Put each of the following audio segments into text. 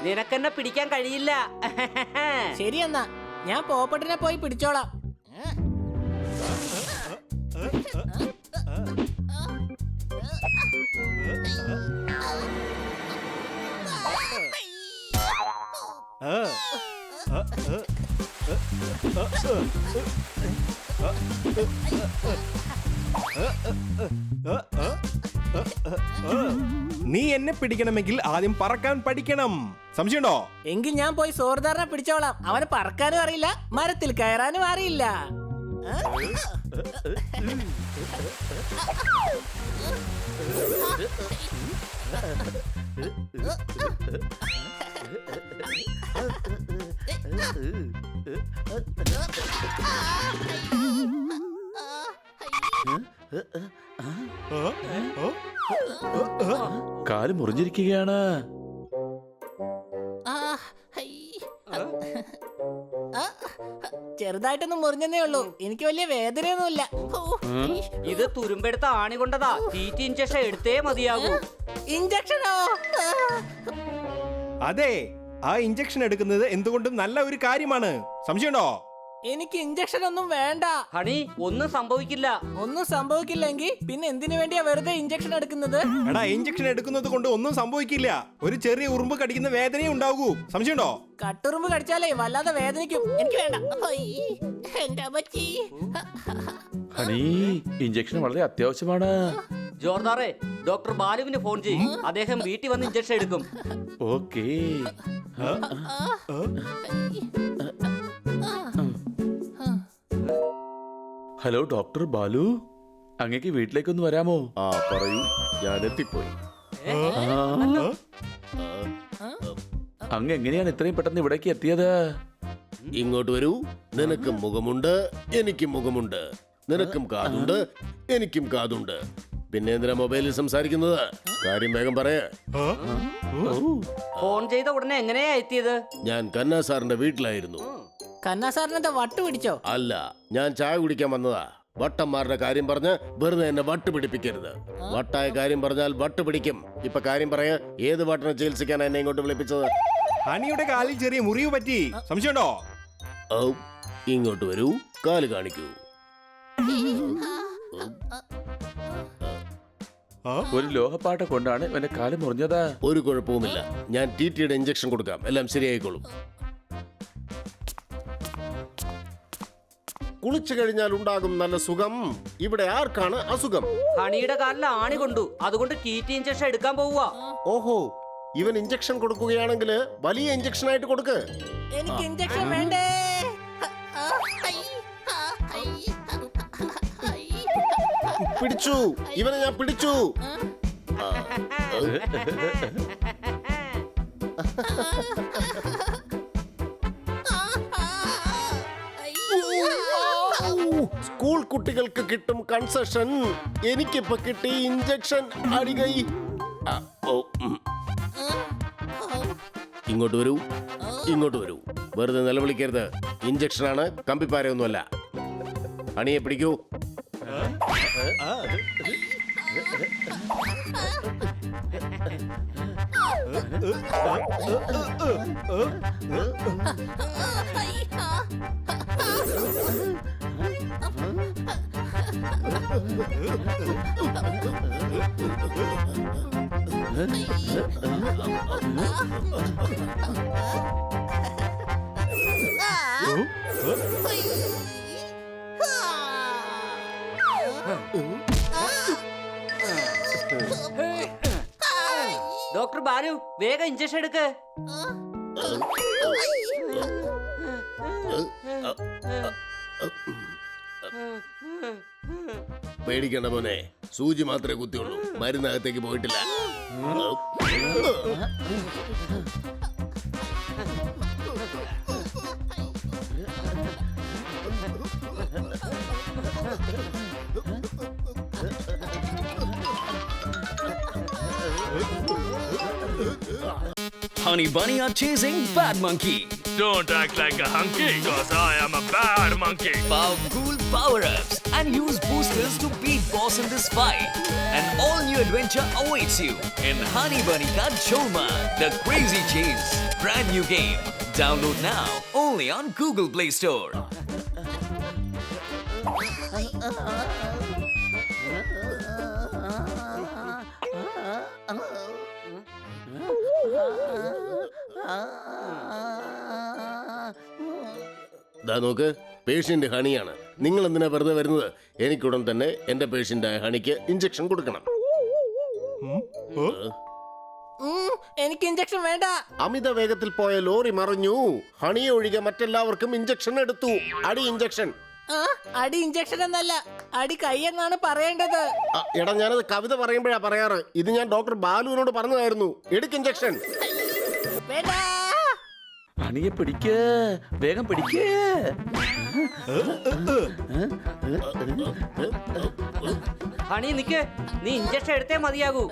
നിനക്കെന്നെ പിടിക്കാൻ കഴിയില്ല. ശരിയെന്നാ ഞാൻ പോപ്പട്ടിനെ പോയി പിടിച്ചോളാം. നീ എന്നെ പിടിക്കണമെങ്കിൽ ആദ്യം പറക്കാൻ പഠിക്കണം. സംശയമുണ്ടോ? എങ്കിൽ ഞാൻ പോയി സോർദാറിനെ പിടിച്ചോളാം. അവന് പറക്കാനും അറിയില്ല, മരത്തിൽ കയറാനും അറിയില്ല. കാല് മുറിഞ്ഞിരിക്കുകയാണ്. ചെറുതായിട്ടൊന്നും മുറിഞ്ഞതേ ഉള്ളൂ. എനിക്ക് വലിയ വേദനയൊന്നുമില്ല. ഇത് തുരുമ്പെടുത്ത ആണി കൊണ്ടതാ. TT ഇഞ്ചക്ഷൻ എടുത്തേ മതിയാകൂ. ഇഞ്ചക്ഷനോ? അതെ, ആ ഇഞ്ചക്ഷൻ എടുക്കുന്നത് എന്തുകൊണ്ടും നല്ല ഒരു കാര്യമാണ്. സംശയമുണ്ടോ? എനിക്ക് ഇഞ്ചക്ഷൻ ഒന്നും വേണ്ട. ഹണി, ഒന്നും സംഭവിക്കില്ല. ഒന്നും സംഭവിക്കില്ലെങ്കിൽ പിന്നെ എന്തിനു വേണ്ടിയാ വെറുതെ ഇഞ്ചക്ഷൻ എടുക്കുന്നത്? എടാ, ഇഞ്ചക്ഷൻ എടുക്കുന്നത് കൊണ്ട് ഒന്നും സംഭവിക്കില്ല. ഒരു ചെറിയ ഉറുമ്പ് കടിക്കുന്ന വേദനയെ ഉണ്ടാകൂ. സംശയമുണ്ടോ? കട്ടുറുമ്പ് കടിച്ചാലേ വല്ലാതെ വേദനിക്കും. എനിക്ക് വേണ്ട. എന്റെ അമ്മച്ചി. ഹണി, ഇഞ്ചക്ഷൻ വളരെ അത്യാവശ്യമാണ്. ജോർദാറെ, ഡോക്ടർ ബാലുവിന് ഫോൺ ചെയ്യും. അദ്ദേഹം വീട്ടിൽ വന്ന് ഇഞ്ചക്ഷൻ എടുക്കും. ഓക്കേ. ഹലോ ഡോക്ടർ ബാലു, അങ്ങേക്ക് വീട്ടിലേക്കൊന്ന് വരാമോ? ആ പറയൂ, ഞാൻ എത്തിപ്പോയി. അങ്ങ് എങ്ങനെയാണ് ഇത്രയും പെട്ടെന്ന് ഇവിടേക്ക് എത്തിയത്? ഇങ്ങോട്ട് വരൂ. നിനക്കും മുഖമുണ്ട്, എനിക്കും മുഖമുണ്ട്. നിനക്കും കാതുണ്ട്, എനിക്കും കാതുണ്ട്. പിന്നെ എന്തിനാ മൊബൈലിൽ സംസാരിക്കുന്നത്? കാര്യം വേഗം പറയ. ഫോൺ ചെയ്ത ഉടനെ എങ്ങനെയാ എത്തിയത്? ഞാൻ കന്നാ സാറിന്റെ വീട്ടിലായിരുന്നു. കന്നാ സാറിനെന്താ വട്ട് പിടിച്ചോ? അല്ല, ഞാൻ ചായ കുടിക്കാൻ വന്നതാ. വട്ടന്മാരുടെ കാര്യം പറഞ്ഞ് വെറുതെ എന്നെ വട്ട് പിടിപ്പിക്കരുത്. വട്ടായ കാര്യം പറഞ്ഞാൽ വട്ട് പിടിക്കും. ഇപ്പൊ കാര്യം പറയ, ഏത് വട്ടിനെ ചികിത്സിക്കാനാ എന്നെ ഇങ്ങോട്ട് വിളിപ്പിച്ചത്? ഹണിയുടെ കാലിൽ ചെറിയ മുറിവ് പറ്റി. സംശയമുണ്ടോ? ഓ, ഇങ്ങോട്ട് വരൂ, കാല് കാണിക്കൂ. ഒരു ലോഹപ്പാട്ട കൊണ്ടാണ് എന്റെ കാല് മുറിഞ്ഞത്. ഒരു കുഴപ്പവുമില്ല. ഞാൻ TTയുടെ ഇഞ്ചക്ഷൻ കൊടുക്കാം, എല്ലാം ശരിയായിക്കോളും. കുളിച്ചു കഴിഞ്ഞാൽ ഉണ്ടാകും നല്ല സുഖം. ഇവിടെ ആർക്കാണ് അസുഖം? ഹണിയുടെ കാലിൽ ആണി കൊണ്ടു, അതുകൊണ്ട് TT ഇഞ്ചക്ഷൻ എടുക്കാൻ പോവുക. ഓഹോ, ഇവൻ ഇഞ്ചക്ഷൻ കൊടുക്കുകയാണെങ്കിൽ വലിയ ഇഞ്ചക്ഷൻ ആയിട്ട് കൊടുക്ക്. എനിക്ക് ഇഞ്ചക്ഷൻ വേണ്ടേ? പിടിച്ചു, ഇവനെ ഞാൻ പിടിച്ചു. സ്കൂൾ കുട്ടികൾക്ക് കിട്ടും കൺസെഷൻ, എനിക്കിപ്പോ കിട്ടി ഇഞ്ചക്ഷൻ. അടികൈ. ഇങ്ങോട്ട് വരൂ, ഇങ്ങോട്ട് വരൂ. വെറുതെ നിലവിളിക്കരുത്. ഇഞ്ചക്ഷനാണ്, കമ്പിപ്പാരയൊന്നുമല്ല. അണിയെ പിടിക്കൂ. ഡോക്ടർ ബാലു, വേഗം ഇഞ്ചക്ഷൻ എടുക്ക്. പേടിക്കണ്ട മോനെ, സൂചി മാത്രമേ കുത്തിയുള്ളൂ, മരുന്നകത്തേക്ക് പോയിട്ടില്ല. Honey Bunny are chasing Bad Monkey. Don't act like a hunky, cause I am a bad monkey. Power cool power-ups and use boosters to beat boss in this fight. An all-new adventure awaits you in Honey Bunny Ka Choma, The Crazy Chase. Brand new game. Download now only on Google Play Store. ദാ നോക്ക്, patient ഹണിയാണ്. നിങ്ങൾ എന്തിനാ വെറുതെ വരുന്നത്? എനിക്കുടൻ തന്നെ എന്റെ പേഷ്യന്റായ ഹണിക്ക് injection കൊടുക്കണം. എനിക്ക് ഇഞ്ചക്ഷൻ വേണ്ട. അമിത വേഗത്തിൽ പോയ ലോറി മറിഞ്ഞു. ഹണിയെ ഒഴികെ മറ്റെല്ലാവർക്കും ഇഞ്ചക്ഷൻ എടുത്തു. അടി ഇഞ്ചക്ഷൻ. അടി ഇഞ്ചക്ഷൻ എന്നല്ല, അടി കൈ എന്നാണ് പറയേണ്ടത്. എടാ, ഞാനത് കവിത പറയുമ്പോഴാ പറയാറ്. ഇത് ഞാൻ ഡോക്ടർ ബാലുവിനോട് പറഞ്ഞതായിരുന്നു. എടുക്ക് ഇഞ്ചക്ഷൻ. വേണ്ട. ഹണിയെ പിടിക്ക്, വേഗം പിടിക്ക്. ഹണി നിക്ക്, നീ ഇഞ്ചക്ഷൻ എടുത്തേ മതിയാകൂ.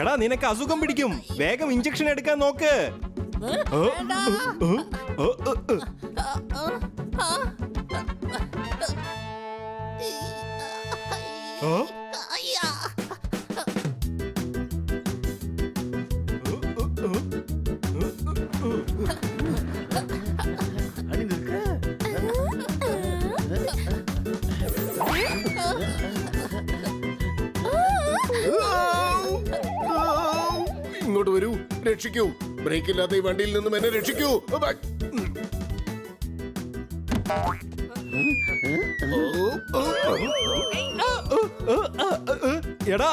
എടാ, നിനക്ക് അസുഖം പിടിക്കും. വേഗം ഇഞ്ചക്ഷൻ എടുക്കാൻ നോക്ക്. ഹണി നിൽക്ക്. ഇങ്ങോട്ട് വരൂ, രക്ഷിക്കൂ. ബ്രേക്ക് ഇല്ലാത്ത ഈ വണ്ടിയിൽ നിന്നും എന്നെ രക്ഷിക്കൂ. എടാ,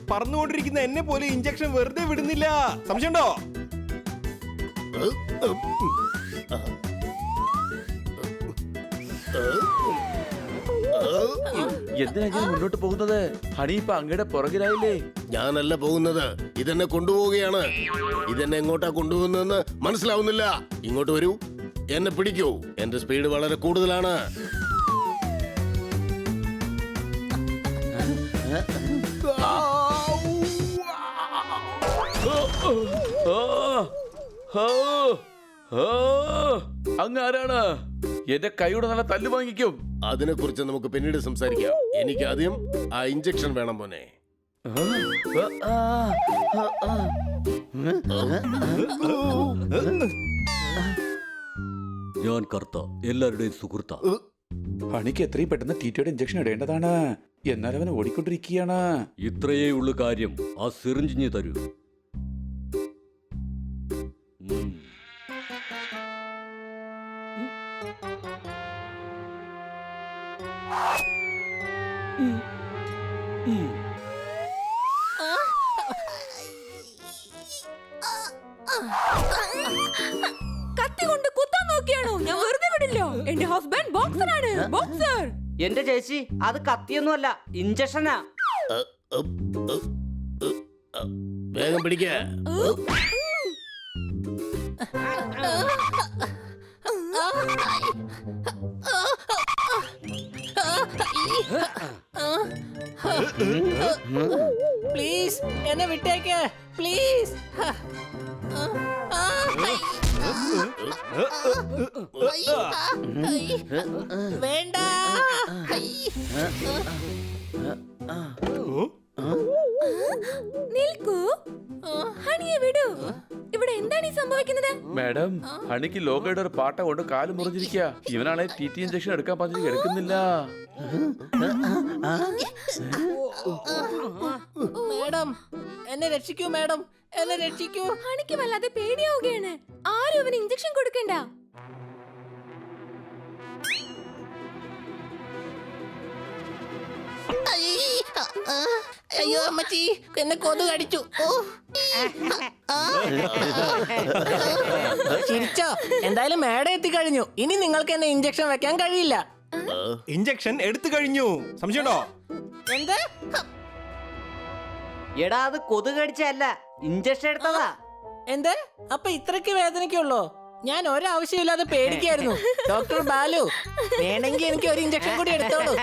പറന്നുകൊണ്ടിരിക്കുന്ന എന്നെ പോലെ ഇഞ്ചക്ഷൻ വെറുതെ വിടുന്നില്ല. സംശയമുണ്ടോ? എന്തിനാ ഇങ്ങനെ മുന്നോട്ട് പോകുന്നത്? ഹണി ഇപ്പൊ അങ്ങയുടെ പുറകിലായില്ലേ? ഞാനല്ല പോകുന്നത്, ഇതെന്നെ കൊണ്ടുപോവുകയാണ്. ഇതെന്നെ എങ്ങോട്ടാ കൊണ്ടുപോകുന്നതെന്ന് മനസ്സിലാവുന്നില്ല. ഇങ്ങോട്ട് വരൂ, എന്നെ പിടിക്കൂ. എന്റെ സ്പീഡ് വളരെ കൂടുതലാണ്. അങ്ങ് ആരാണ്? എന്റെ കൈയുടെ നല്ല തല്ലു വാങ്ങിക്കും. അതിനെ കുറിച്ച് നമുക്ക് പിന്നീട് സംസാരിക്കാം. എനിക്ക് ആദ്യം ആ ഇഞ്ചക്ഷൻ വേണം മോനെ. ഞാൻ കർത്ത, എല്ലാവരുടെയും സുഹൃത്ത. ഹണിക്ക് എത്രയും പെട്ടെന്ന് ടീറ്റയുടെ ഇഞ്ചക്ഷൻ ഇടേണ്ടതാണ്. എന്നാൽ അവൻ ഓടിക്കൊണ്ടിരിക്കുകയാണ്. ഇത്രയേ ഉള്ളു കാര്യം. ആ സിറിഞ്ചിഞ്ഞ് തരൂ. കത്തി കൊണ്ട് കുത്താൻ നോക്കിയാണോ? ഞാൻ വെറുതെ വിടില്ല. എന്റെ ഹസ്ബൻഡ് ബോക്സറാണ്, ബോക്സർ. എന്റെ ചേച്ചി, അത് കത്തിയൊന്നുമല്ല, ഇഞ്ചക്ഷനാ. വേഗം പിടിക്ക. പ്ലീസ് എന്നെ വിട്ടേക്ക്, പ്ലീസ്. വേണ്ട. നിൽക്കൂ, ഹണിയെ വിടൂ. ഇവിടെ എന്താണ് ഈ സംഭവിക്കുന്നത്? മാഡം, ഹണിക്ക് ലോകയുടെ ഒരു പാട്ട കൊണ്ട് കാല് മുറിഞ്ഞിരിക്കുക. ഇവനാണെ ടി ഇഞ്ചക്ഷൻ എടുക്കാൻ പറഞ്ഞിട്ട് എടുക്കുന്നില്ല. മാഡം, എന്നെ രക്ഷിക്കൂ. മാഡം, എന്നെ രക്ഷിക്കൂ. ഹണിക്ക് വല്ലാതെ പേടിയാവുകയാണ്. ആരും അവന് ഇഞ്ചക്ഷൻ കൊടുക്കണ്ട. അയ്യോ അമ്മച്ചി, എന്നെ കൊതു കടിച്ചു. ചിരിച്ചോ? എന്തായാലും മേഡം എത്തിക്കഴിഞ്ഞു. ഇനി നിങ്ങൾക്ക് എന്നെ ഇഞ്ചക്ഷൻ വെക്കാൻ കഴിയില്ല. ഇഞ്ചക്ഷൻ എടുത്തു കഴിഞ്ഞു. സംശയമുണ്ടോ? എന്ത്? എടാ, അത് കൊതുക് കടിച്ചല്ല, ഇഞ്ചക്ഷൻ എടുത്തതാ. എന്ത്? അപ്പൊ ഇത്രക്ക് വേദനയ്ക്കുള്ളോ? ഞാൻ ഒരാവശ്യമില്ലാതെ പേടിക്കായിരുന്നു. ഡോക്ടർ ബാലു, വേണമെങ്കിൽ എനിക്ക് ഒരു ഇഞ്ചക്ഷൻ കൂടി എടുത്തോളൂ.